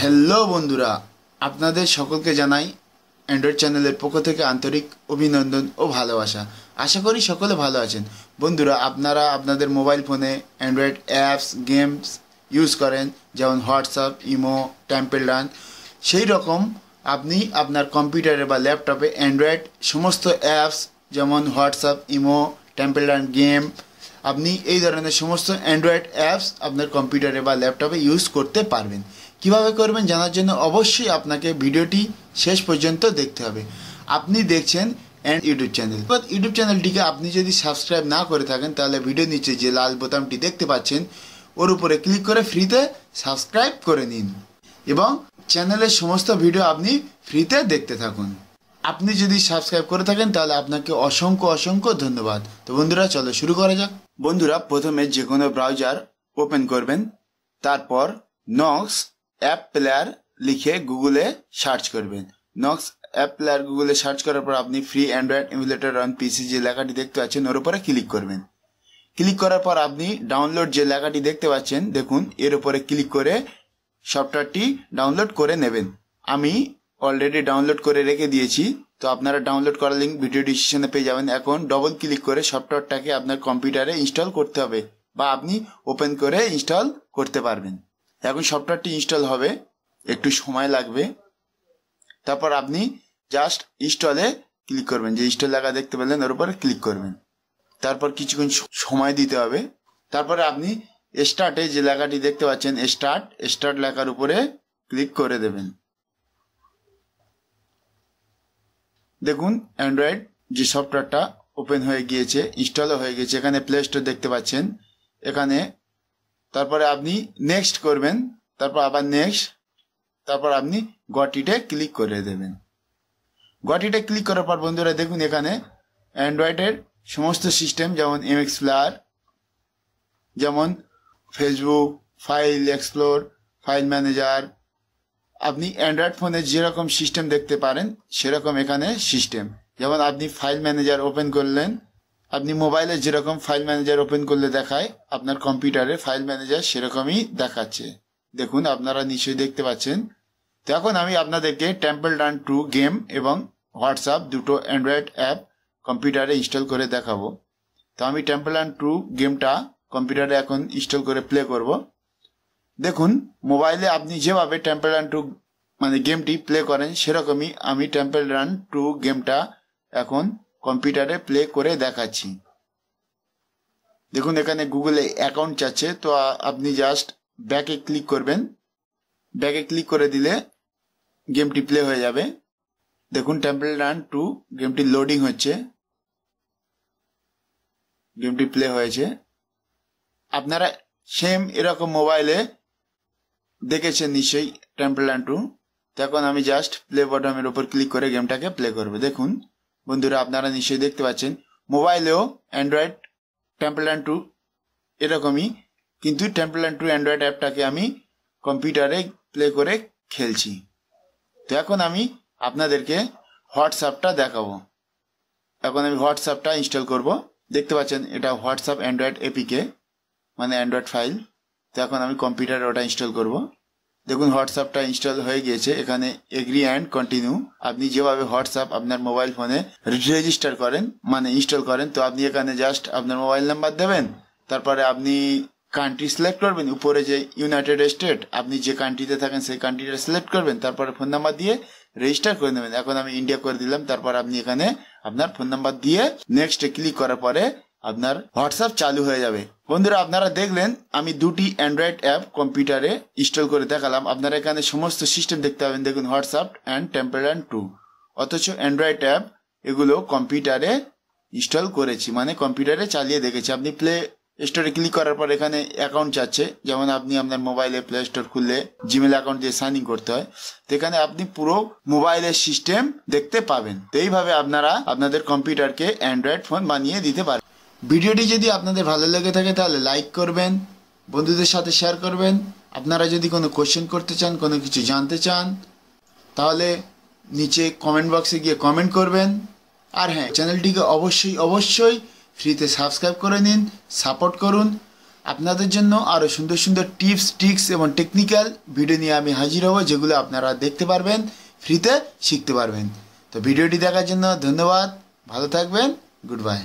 Hello বন্ধুরা, আপনাদের সকলকে জানাই অ্যান্ড্রয়েড চ্যানেলের পক্ষ থেকে আন্তরিক অভিনন্দন ও ভালোবাসা। আশা করি সকলে ভালো আছেন। বন্ধুরা, আপনারা আপনাদের মোবাইল ফোনে অ্যান্ড্রয়েড অ্যাপস গেমস ইউজ করেন, যেমন হোয়াটসঅ্যাপ, ইমো, টেম্পল রান। সেই রকম আপনি আপনার কম্পিউটারে বা ল্যাপটপে অ্যান্ড্রয়েড সমস্ত অ্যাপস যেমন WhatsApp, imo, temple run, game, আপনি এই ধরনের সমস্ত অ্যান্ড্রয়েড অ্যাপস আপনার কম্পিউটারে বা ল্যাপটপে ইউজ করতে পারবেন। কিভাবে করবেন জানার জন্য অবশ্যই আপনাকে ভিডিওটি শেষ পর্যন্ত দেখতে হবে। আপনি দেখছেন ইউটিউব চ্যানেল। ইউটিউব চ্যানেলটিকে আপনি যদি সাবস্ক্রাইব না করে থাকেন তাহলে ভিডিও নিচে যে লাল বোতামটি দেখতে পাচ্ছেন ওর উপরে ক্লিক করে ফ্রিতে সাবস্ক্রাইব করে নিন এবং চ্যানেলের সমস্ত ভিডিও আপনি ফ্রিতে দেখতে থাকুন। আপনি যদি সাবস্ক্রাইব করে থাকেন তাহলে আপনাকে অসংখ্য অসংখ্য ধন্যবাদ। তো বন্ধুরা, চলো শুরু করা যাক। বন্ধুরা, প্রথমে যে কোনো ব্রাউজার ওপেন করবেন, তারপর নক্স অ্যাপ প্লেয়ার লিখে গুগলে সার্চ করবেন। নক্স অ্যাপ প্লেয়ার গুগলে সার্চ করার পর আপনি ফ্রি অ্যান্ড্রয়েড এমুলেটর অন পিসি যে লেখাটি দেখতে পাচ্ছেন ওর উপরে ক্লিক করবেন। ক্লিক করার পর আপনি ডাউনলোড যে লেখাটি দেখতে পাচ্ছেন, দেখুন এর উপরে ক্লিক করে সফটওয়্যারটি ডাউনলোড করে নেবেন। আমি অলরেডি ডাউনলোড করে রেখে দিয়েছি, তো আপনারা ডাউনলোড করার লিঙ্ক ভিডিও ডিসক্রিপশনে পেয়ে যাবেন। এখন ডবল ক্লিক করে সফটওয়্যারটাকে আপনার কম্পিউটারে ইনস্টল করতে হবে বা আপনি ওপেন করে ইনস্টল করতে পারবেন। এখন সফটওয়্যারটি ইনস্টল হবে, একটু সময় লাগবে। তারপর আপনি জাস্ট ইনস্টলে ক্লিক করবেন, যে ইনস্টল লেখা দেখতে পেলেন ওর উপরে ক্লিক করবেন। তারপর কিছুক্ষণ সময় দিতে হবে। তারপরে আপনি স্টার্টে যে লেখাটি দেখতে পাচ্ছেন স্টার্ট লেখার উপরে ক্লিক করে দেবেন। দেখুন অ্যান্ড্রয়েড যে সফটওয়্যারটা ওপেন হয়ে গিয়েছে, ইনস্টলও হয়ে গেছে। এখানে প্লে স্টোর দেখতে পাচ্ছেন এখানে। তারপরে আপনি নেক্সট করবেন, তারপর আবার নেক্সট, তারপর আপনি গটিতে ক্লিক করে দেবেন। গটিতে ক্লিক করার পর বন্ধুরা দেখুন এখানে অ্যান্ড্রয়েডের সমস্ত সিস্টেম যেমন এমএক্স প্লেয়ার, যেমন Facebook, file explore, file manager, আপনি অ্যান্ড্রয়েড ফোনে যেরকম সিস্টেম দেখতে পারেন সেরকম এখানে সিস্টেম। যেমন আপনি ফাইল ম্যানেজার ওপেন করলেন, আপনি মোবাইলে যেরকম ফাইল ম্যানেজার ওপেন করলে দেখায় আপনার কম্পিউটারে ফাইল ম্যানেজার সেরকমই দেখাচ্ছে। দেখুন আপনারা নিশ্চয়ই দেখতে পাচ্ছেন। তো এখন আমি আপনাদেরকে টেম্পল রান 2 গেম এবং হোয়াটসঅ্যাপ দুটো অ্যান্ড্রয়েড অ্যাপ কম্পিউটারে ইনস্টল করে দেখাবো। তো আমি টেম্পল রান 2 গেমটা কম্পিউটারে এখন ইনস্টল করে প্লে করব। দেখুন মোবাইলে আপনি যেভাবে টেম্পল রান 2 মানে গেমটি প্লে করেন সেরকমই আমি টেম্পল রান 2 গেমটা এখন কম্পিউটারে প্লে করে দেখাচ্ছি। দেখুন এখানে গুগলে অ্যাকাউন্ট চাচ্ছে, তো আপনি জাস্ট ব্যাকে ক্লিক করবেন। ব্যাকে ক্লিক করে দিলে গেমটি প্লে হয়ে যাবে। দেখুন টেম্পল রান 2 গেমটি লোডিং হচ্ছে, গেমটি প্লে হয়েছে। আপনারা সেম এরকম মোবাইলে দেখেছেন নিশ্চয়ই টেম্পল রান 2। তো এখন আমি জাস্ট প্লে বটনের উপর ক্লিক করে গেমটাকে প্লে করব। দেখুন বন্ধুরা আপনারা নিশ্চয়ই দেখতে পাচ্ছেন মোবাইলেও অ্যান্ড্রয়েড টেম্পল রান 2 এরকমই, কিন্তু টেম্পল রান 2 অ্যান্ড্রয়েড অ্যাপটাকে আমি কম্পিউটারে প্লে করে খেলছি। তো এখন আমি আপনাদেরকে হোয়াটসঅ্যাপটা দেখাবো। এখন আমি হোয়াটসঅ্যাপটা ইনস্টল করব। দেখতে পাচ্ছেন এটা হোয়াটসঅ্যাপ অ্যান্ড্রয়েড এপিকে মানে অ্যান্ড্রয়েড ফাইল। তো এখন আমি কম্পিউটারে ওটা ইনস্টল করব। দেখুন হোয়াটসঅ্যাপটা ইনস্টল হয়ে গিয়েছে। এখানে এগ্রি অ্যান্ড কন্টিনিউ। আপনি যেভাবে হোয়াটসঅ্যাপ আপনার মোবাইল ফোনে রেজিস্টার করেন মানে ইনস্টল করেন, তো আপনি এখানে জাস্ট আপনার মোবাইল নাম্বার দেবেন, তারপরে আপনি কান্ট্রি সিলেক্ট করবেন। উপরে যে ইউনাইটেড স্টেট, আপনি যে কান্ট্রিতে থাকেন সেই কান্ট্রিটা সিলেক্ট করবেন, তারপরে ফোন নাম্বার দিয়ে রেজিস্টার করে নেবেন। এখন আমি ইন্ডিয়া করে দিলাম। তারপর আপনি এখানে আপনার ফোন নাম্বার দিয়ে নেক্সটে ক্লিক করার পরে আপনার হোয়াটসঅ্যাপ চালু হয়ে যাবে। বন্ধুরা আপনারা দেখলেন আমি দুটি অ্যান্ড্রয়েড অ্যাপ কম্পিউটারে ইনস্টল করে দেখালাম। আপনারা এখানে সমস্ত সিস্টেম দেখতে পাবেন। দেখুন হোয়াটসঅ্যাপ অ্যান্ড টেম্পল রান 2, অথচ অ্যান্ড্রয়েড অ্যাপ এগুলো কম্পিউটারে ইনস্টল করেছি মানে কম্পিউটারে চালিয়ে দেখেছি। আপনি প্লে স্টোরে ক্লিক করার পর এখানে অ্যাকাউন্ট চাচ্ছে, যেমন আপনি আপনার মোবাইলে প্লে স্টোর খুললে জিমেল অ্যাকাউন্ট দিয়ে সাইন ইন করতে হয়। তো এখানে আপনি পুরো মোবাইলের সিস্টেম দেখতে পাবেন। তো এইভাবে আপনারা আপনাদের কম্পিউটারকে অ্যান্ড্রয়েড ফোন বানিয়ে দিতে পারেন। ভিডিওটি যদি আপনাদের ভালো লেগে থাকে তাহলে লাইক করবেন, বন্ধুদের সাথে শেয়ার করবেন। আপনারা যদি কোনো কোশ্চেন করতে চান, কোনো কিছু জানতে চান, তাহলে নিচে কমেন্ট বক্সে গিয়ে কমেন্ট করবেন। আর হ্যাঁ, চ্যানেলটিকে অবশ্যই ফ্রিতে সাবস্ক্রাইব করে নিন, সাপোর্ট করুন। আপনাদের জন্য আরও সুন্দর সুন্দর টিপস ট্রিক্স এবং টেকনিক্যাল ভিডিও নিয়ে আমি হাজির হব, যেগুলো আপনারা দেখতে পারবেন, ফ্রিতে শিখতে পারবেন। তো ভিডিওটি দেখার জন্য ধন্যবাদ, ভালো থাকবেন, গুড বাই।